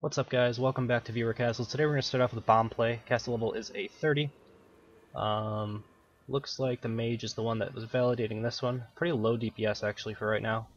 What's up, guys? Welcome back to Viewer Castles. Today we're going to start off with a bomb play. Castle level is a 30. Looks like the mage is the one that was validating this one. Pretty low DPS actually for right now,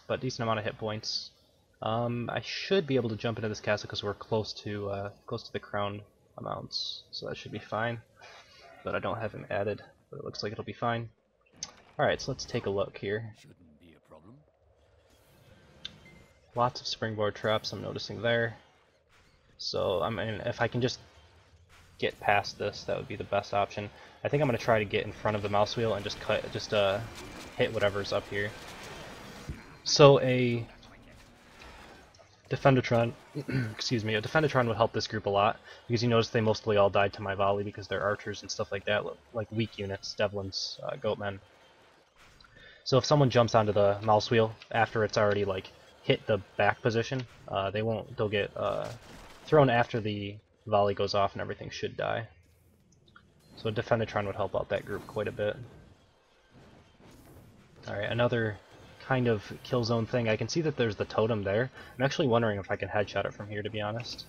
but decent amount of hit points. I should be able to jump into this castle because we're close to the crown amounts, so that should be fine. But I don't have him added, but it looks like it'll be fine. All right, so let's take a look here. Lots of springboard traps I'm noticing there. So I mean, if I can just get past this, that would be the best option. I think I'm gonna try to get in front of the mouse wheel and just hit whatever's up here. So a Defendertron, excuse me, a Defendertron would help this group a lot because you notice they mostly all died to my volley because they're archers and stuff like that, like weak units, devlins, goatmen. So if someone jumps onto the mouse wheel after it's already like hit the back position, they'll get thrown after the volley goes off and everything should die. So a Defendertron would help out that group quite a bit. Alright, another kind of kill zone thing. I can see that there's the totem there. I'm actually wondering if I can headshot it from here, to be honest.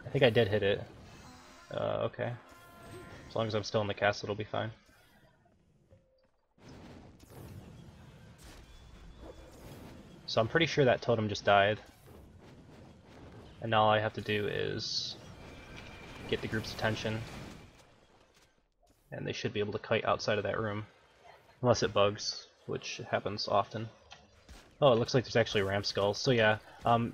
I think I did hit it. Okay. As long as I'm still in the castle, it'll be fine. So I'm pretty sure that totem just died. And now all I have to do is get the group's attention. And they should be able to kite outside of that room. Unless it bugs, which happens often. Oh, it looks like there's actually ram skulls. So yeah,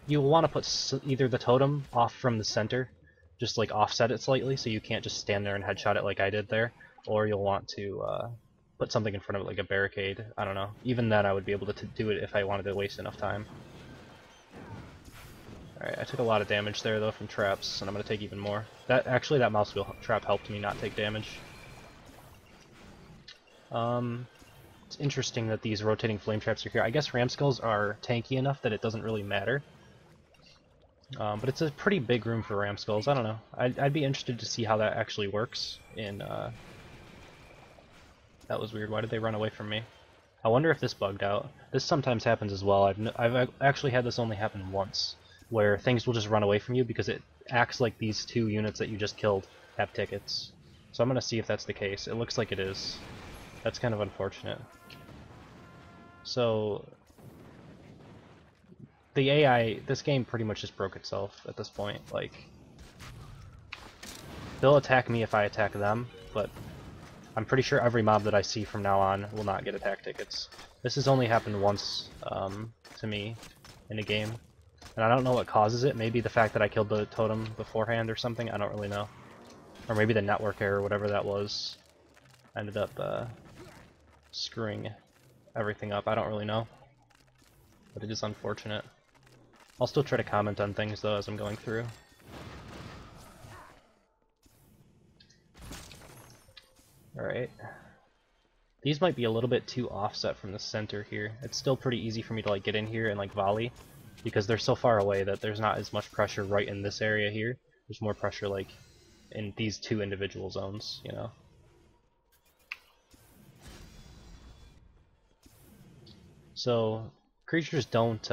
you'll want to put either the totem off from the center, just like offset it slightly so you can't just stand there and headshot it like I did there. Or you'll want to put something in front of it like a barricade. I don't know. Even then I would be able to do it if I wanted to waste enough time. Alright, I took a lot of damage there though from traps, and I'm going to take even more. That mouse wheel trap helped me not take damage. It's interesting that these rotating flame traps are here. I guess ram skulls are tanky enough that it doesn't really matter. But it's a pretty big room for ram skulls. I don't know. I'd be interested to see how that actually works in That was weird. Why did they run away from me? I wonder if this bugged out. This sometimes happens as well. I've actually had this only happen once, where things will just run away from you because it acts like these two units that you just killed have tickets. So I'm going to see if that's the case. It looks like it is. That's kind of unfortunate. So the AI, this game pretty much just broke itself at this point. Like, they'll attack me if I attack them, but I'm pretty sure every mob that I see from now on will not get attack tickets. This has only happened once to me in a game, and I don't know what causes it. Maybe the fact that I killed the totem beforehand or something, I don't really know. Or maybe the network error, whatever that was, ended up screwing everything up. I don't really know, but it is unfortunate. I'll still try to comment on things though as I'm going through. Alright. These might be a little bit too offset from the center here. It's still pretty easy for me to like get in here and like volley, because they're so far away that there's not as much pressure right in this area here. There's more pressure like in these two individual zones, you know. So creatures don't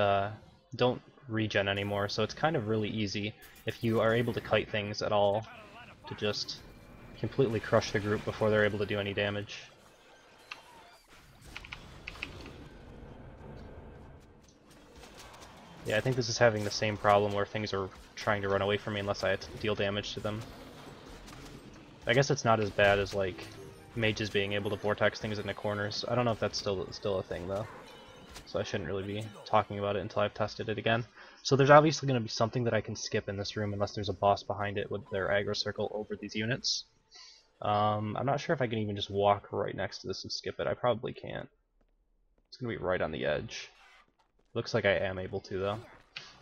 regen anymore, so it's kind of really easy if you are able to kite things at all to just completely crush the group before they're able to do any damage. Yeah, I think this is having the same problem where things are trying to run away from me unless I deal damage to them. I guess it's not as bad as like mages being able to vortex things into corners. I don't know if that's still a thing though, so I shouldn't really be talking about it until I've tested it again. So there's obviously going to be something that I can skip in this room unless there's a boss behind it with their aggro circle over these units. I'm not sure if I can even just walk right next to this and skip it. I probably can't. It's going to be right on the edge. Looks like I am able to though.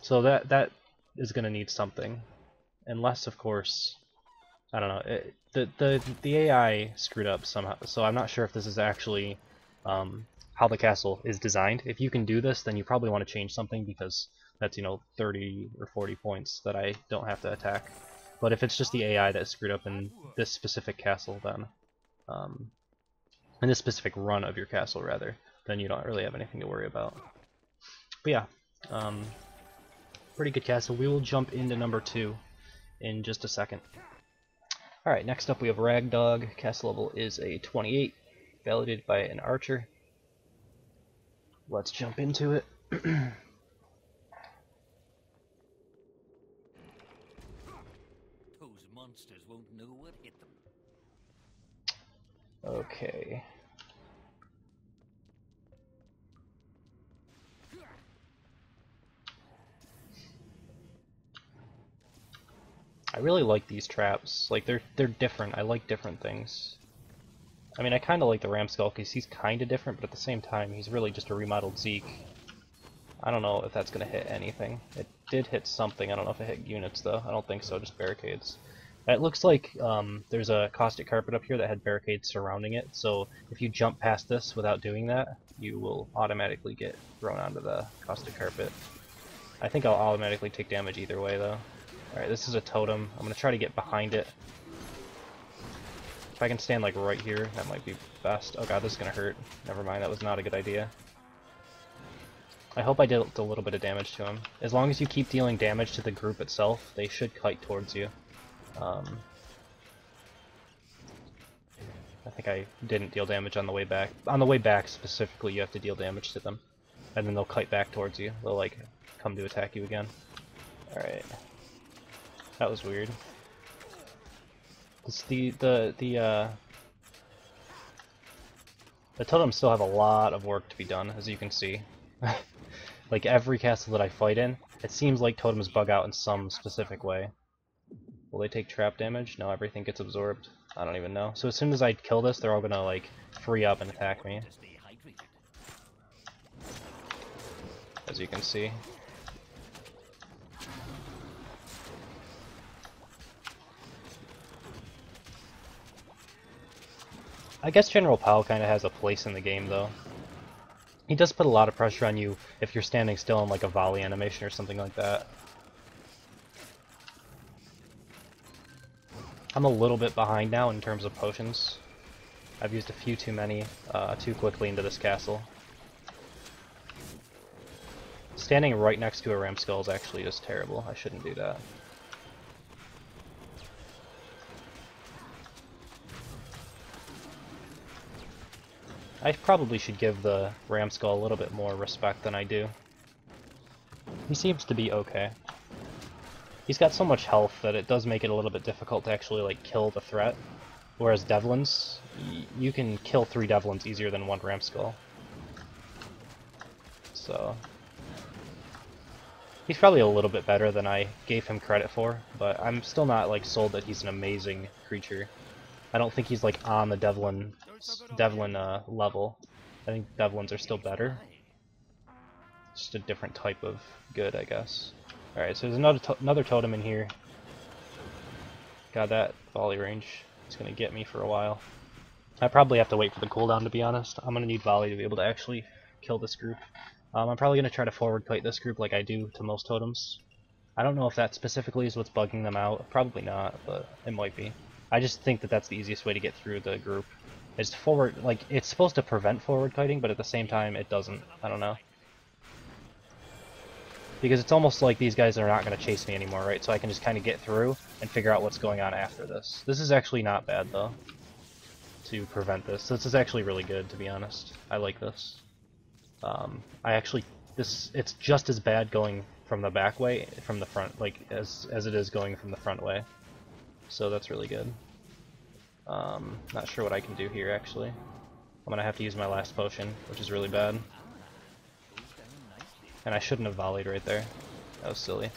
So that is going to need something. Unless, of course, I don't know. The AI screwed up somehow, so I'm not sure if this is actually how the castle is designed. If you can do this, then you probably want to change something, because that's, you know, 30 or 40 points that I don't have to attack. But if it's just the AI that screwed up in this specific castle, then in this specific run of your castle rather, then you don't really have anything to worry about. But yeah, Pretty good castle. We will jump into number 2 in just a second. Alright, next up we have Ragdogg. Castle level is a 28, validated by an archer. Let's jump into it. Those monsters won't know what hit them. Okay. I really like these traps. Like they're different. I like different things. I mean, I kind of like the Ramskull because he's kind of different, but at the same time, he's really just a remodeled Zeke. I don't know if that's gonna hit anything. It did hit something. I don't know if it hit units though. I don't think so. Just barricades. It looks like there's a caustic carpet up here that had barricades surrounding it. So if you jump past this without doing that, you will automatically get thrown onto the caustic carpet. I think I'll automatically take damage either way though. Alright, this is a totem. I'm gonna try to get behind it. If I can stand like right here, that might be best. Oh god, this is gonna hurt. Never mind, that was not a good idea. I hope I did a little bit of damage to him. As long as you keep dealing damage to the group itself, they should kite towards you. I think I didn't deal damage on the way back. On the way back specifically, you have to deal damage to them. And then they'll kite back towards you. They'll like come to attack you again. Alright. That was weird. The totems still have a lot of work to be done, as you can see. Like every castle that I fight in, it seems like totems bug out in some specific way. Will they take trap damage? No, everything gets absorbed. I don't even know. So as soon as I kill this, they're all gonna like free up and attack me. As you can see. I guess General Powell kind of has a place in the game, though. He does put a lot of pressure on you if you're standing still in like a volley animation or something like that. I'm a little bit behind now in terms of potions. I've used a few too many too quickly into this castle. Standing right next to a Ramskull is actually just terrible. I shouldn't do that. I probably should give the Ramskull a little bit more respect than I do. He seems to be okay. He's got so much health that it does make it a little bit difficult to actually like kill the threat. Whereas Devlins, you can kill 3 Devlins easier than 1 Ramskull. So he's probably a little bit better than I gave him credit for, but I'm still not like sold that he's an amazing creature. I don't think he's like on the Devlin level. I think Devlins are still better. Just a different type of good, I guess. Alright, so there's another totem in here. God, that volley range is going to get me for a while. I probably have to wait for the cooldown, to be honest. I'm going to need volley to be able to actually kill this group. I'm probably going to try to forward kite this group like I do to most totems. I don't know if that specifically is what's bugging them out. Probably not, but it might be. I just think that that's the easiest way to get through the group. Is forward, like, it's supposed to prevent forward kiting, but at the same time it doesn't. I don't know. Because it's almost like these guys are not going to chase me anymore, right? So I can just kind of get through and figure out what's going on after this. This is actually not bad, though, to prevent this. This is actually really good, to be honest. I like this. It's just as bad going from the back way, from the front, like, as it is going from the front way. So that's really good. Not sure what I can do here, actually. I'm gonna have to use my last potion, which is really bad. And I shouldn't have volleyed right there. That was silly.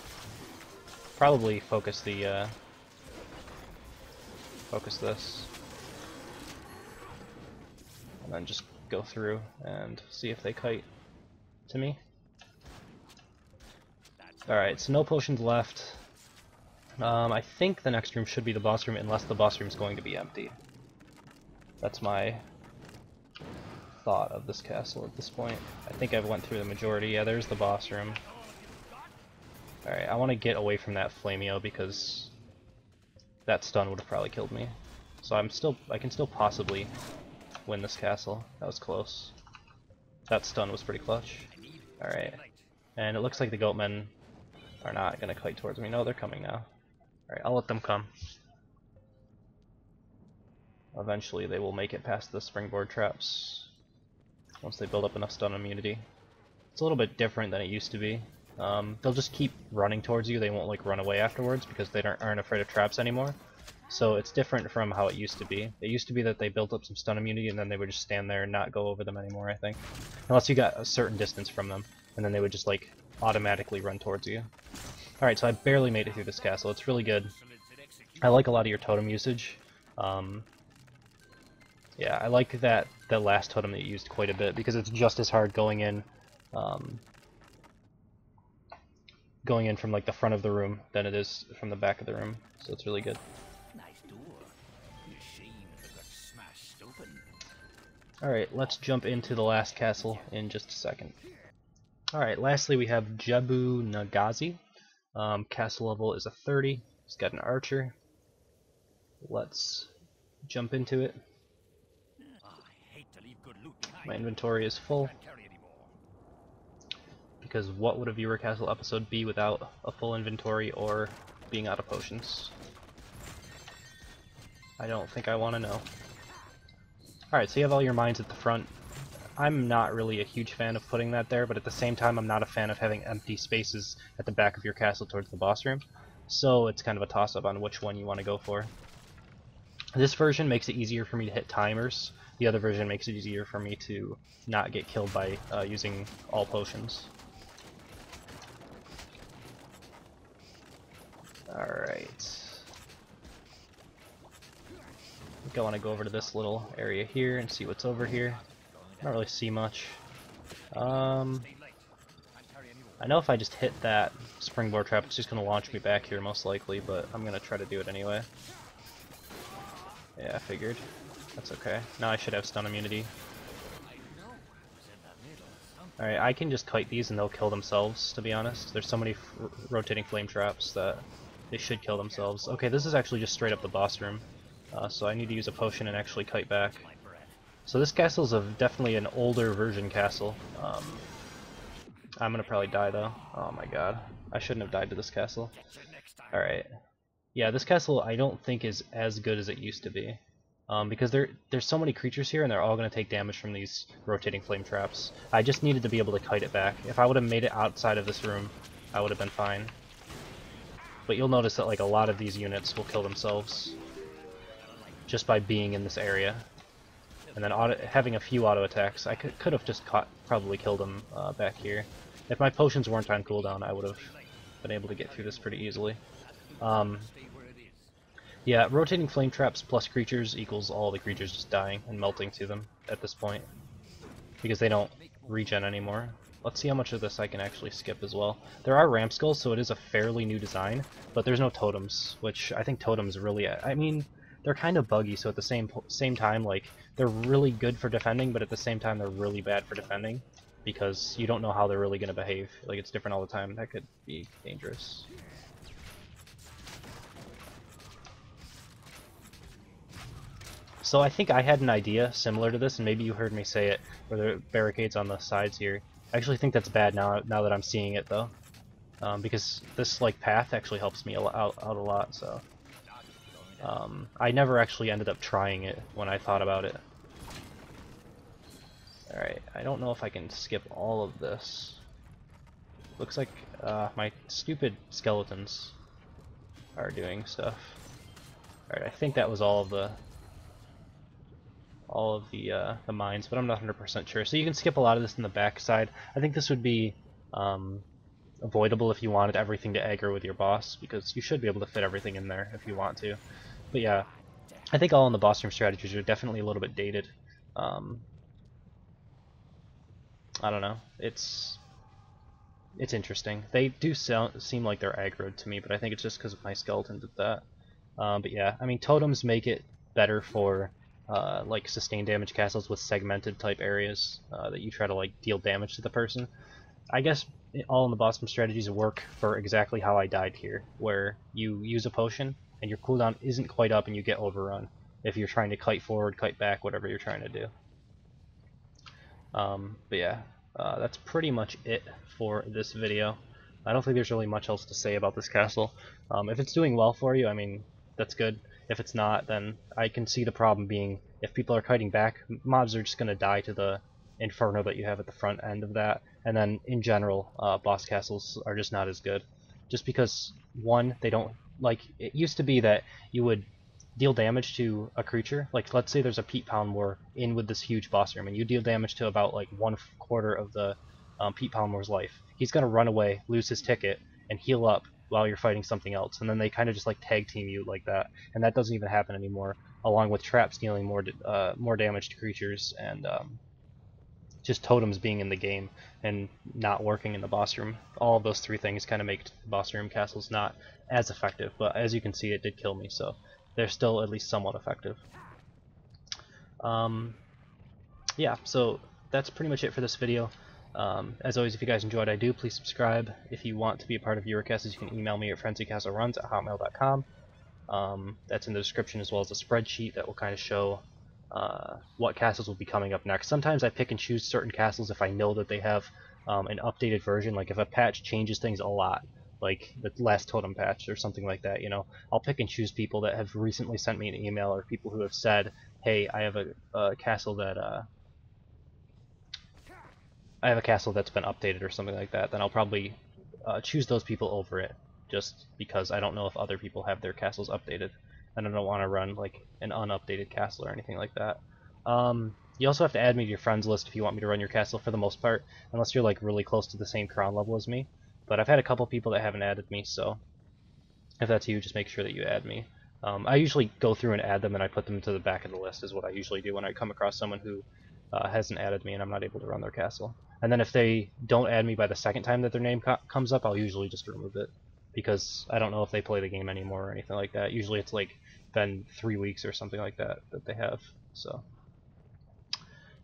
Probably focus the, focus this. And then just go through and see if they kite to me. Alright, so no potions left. I think the next room should be the boss room, unless the boss room is going to be empty. That's my thought of this castle at this point. I think I've went through the majority. Yeah, there's the boss room. Alright, I want to get away from that Flameo because that stun would have probably killed me. So I can still possibly win this castle. That was close. That stun was pretty clutch. Alright. And it looks like the goatmen are not going to kite towards me. No, they're coming now. Alright, I'll let them come. Eventually they will make it past the springboard traps once they build up enough stun immunity. It's a little bit different than it used to be. They'll just keep running towards you, they won't like run away afterwards because they aren't afraid of traps anymore. So it's different from how it used to be. It used to be that they built up some stun immunity and then they would just stand there and not go over them anymore, I think. Unless you got a certain distance from them, and then they would just like automatically run towards you. Alright, so I barely made it through this castle. It's really good. I like a lot of your totem usage. Yeah, I like that last totem that you used quite a bit because it's just as hard going in from like the front of the room than it is from the back of the room. So it's really good. Alright, let's jump into the last castle in just a second. Alright, lastly we have JebuNagazi. Castle level is a 30. It's got an archer. Let's jump into it. My inventory is full. Because what would a viewer castle episode be without a full inventory or being out of potions? I don't think I want to know. Alright, so you have all your mines at the front. I'm not really a huge fan of putting that there, but at the same time I'm not a fan of having empty spaces at the back of your castle towards the boss room. So it's kind of a toss-up on which one you want to go for. This version makes it easier for me to hit timers. The other version makes it easier for me to not get killed by using all potions. Alright. I think I want to go over to this little area here and see what's over here. I don't really see much. I know if I just hit that springboard trap, it's just going to launch me back here most likely, but I'm going to try to do it anyway. Yeah, I figured. That's okay. Now I should have stun immunity. Alright, I can just kite these and they'll kill themselves, to be honest. There's so many rotating flame traps that they should kill themselves. Okay, this is actually just straight up the boss room. So I need to use a potion and actually kite back. So this castle is definitely an older version castle. I'm gonna probably die though. Oh my god. I shouldn't have died to this castle. Alright. Yeah, this castle I don't think is as good as it used to be. Because there's so many creatures here and they're all going to take damage from these rotating flame traps. I just needed to be able to kite it back. If I would have made it outside of this room, I would have been fine. But you'll notice that like a lot of these units will kill themselves just by being in this area. And then having a few auto attacks, I could have just probably killed them back here. If my potions weren't on cooldown, I would have been able to get through this pretty easily. Yeah, rotating flame traps plus creatures equals all the creatures just dying and melting to them at this point. Because they don't regen anymore. Let's see how much of this I can actually skip as well. There are ramp skulls, so it is a fairly new design, but there's no totems, which I think totems really... I mean, they're kind of buggy, so at the same time, like, they're really good for defending, but at the same time they're really bad for defending. Because you don't know how they're really going to behave. Like, it's different all the time. That could be dangerous. So I think I had an idea similar to this, and maybe you heard me say it, where there are barricades on the sides here. I actually think that's bad now that I'm seeing it, though. Because this like path actually helps me out a lot, so... I never actually ended up trying it when I thought about it. Alright, I don't know if I can skip all of this. Looks like my stupid skeletons are doing stuff. Alright, I think that was all of the mines, but I'm not 100% sure. So you can skip a lot of this in the back side. I think this would be avoidable if you wanted everything to aggro with your boss, because you should be able to fit everything in there if you want to. But yeah, I think all in the boss room strategies are definitely a little bit dated. I don't know. It's interesting. They do seem like they're aggroed to me, but I think it's just because my skeleton did that. But yeah, I mean, totems make it better for like sustained damage castles with segmented type areas that you try to like deal damage to the person. I guess all in the boss room strategies work for exactly how I died here, where you use a potion and your cooldown isn't quite up and you get overrun if you're trying to kite forward, kite back, whatever you're trying to do. But yeah, that's pretty much it for this video. I don't think there's really much else to say about this castle. If it's doing well for you, I mean, that's good. If it's not, then I can see the problem being if people are kiting back, mobs are just going to die to the inferno that you have at the front end of that, and then in general, boss castles are just not as good. Just because, one, they don't, like, it used to be that you would deal damage to a creature, like let's say there's a Peat Pound War in with this huge boss room, and you deal damage to about like 1/4 of the Peat Pound War's life. He's gonna run away, lose his ticket, and heal up while you're fighting something else, and then they kind of just like tag team you like that, and that doesn't even happen anymore. Along with traps dealing more damage to creatures, and just totems being in the game and not working in the boss room. All of those three things kind of make boss room castles not as effective, but as you can see, it did kill me, so they're still at least somewhat effective. Yeah, so that's pretty much it for this video. As always, if you guys enjoyed, please subscribe. If you want to be a part of Eurocastles, you can email me at frenzycastleruns@hotmail.com. That's in the description, as well as a spreadsheet that will kind of show what castles will be coming up next. Sometimes I pick and choose certain castles if I know that they have an updated version, like if a patch changes things a lot, like the last totem patch or something like that, you know, I'll pick and choose people that have recently sent me an email, or people who have said, hey, I have a castle that that's been updated or something like that. Then I'll probably choose those people over it, just because I don't know if other people have their castles updated, and I don't want to run like an unupdated castle or anything like that. You also have to add me to your friends list if you want me to run your castle, for the most part, unless you're like really close to the same crown level as me. But I've had a couple people that haven't added me, so if that's you, just make sure that you add me. I usually go through and add them, and I put them to the back of the list, is what I usually do when I come across someone who hasn't added me and I'm not able to run their castle. And then if they don't add me by the second time that their name comes up, I'll usually just remove it, because I don't know if they play the game anymore or anything like that. Usually it's like been 3 weeks or something like that that they have. So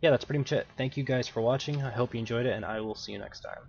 yeah, that's pretty much it. Thank you guys for watching. I hope you enjoyed it, and I will see you next time.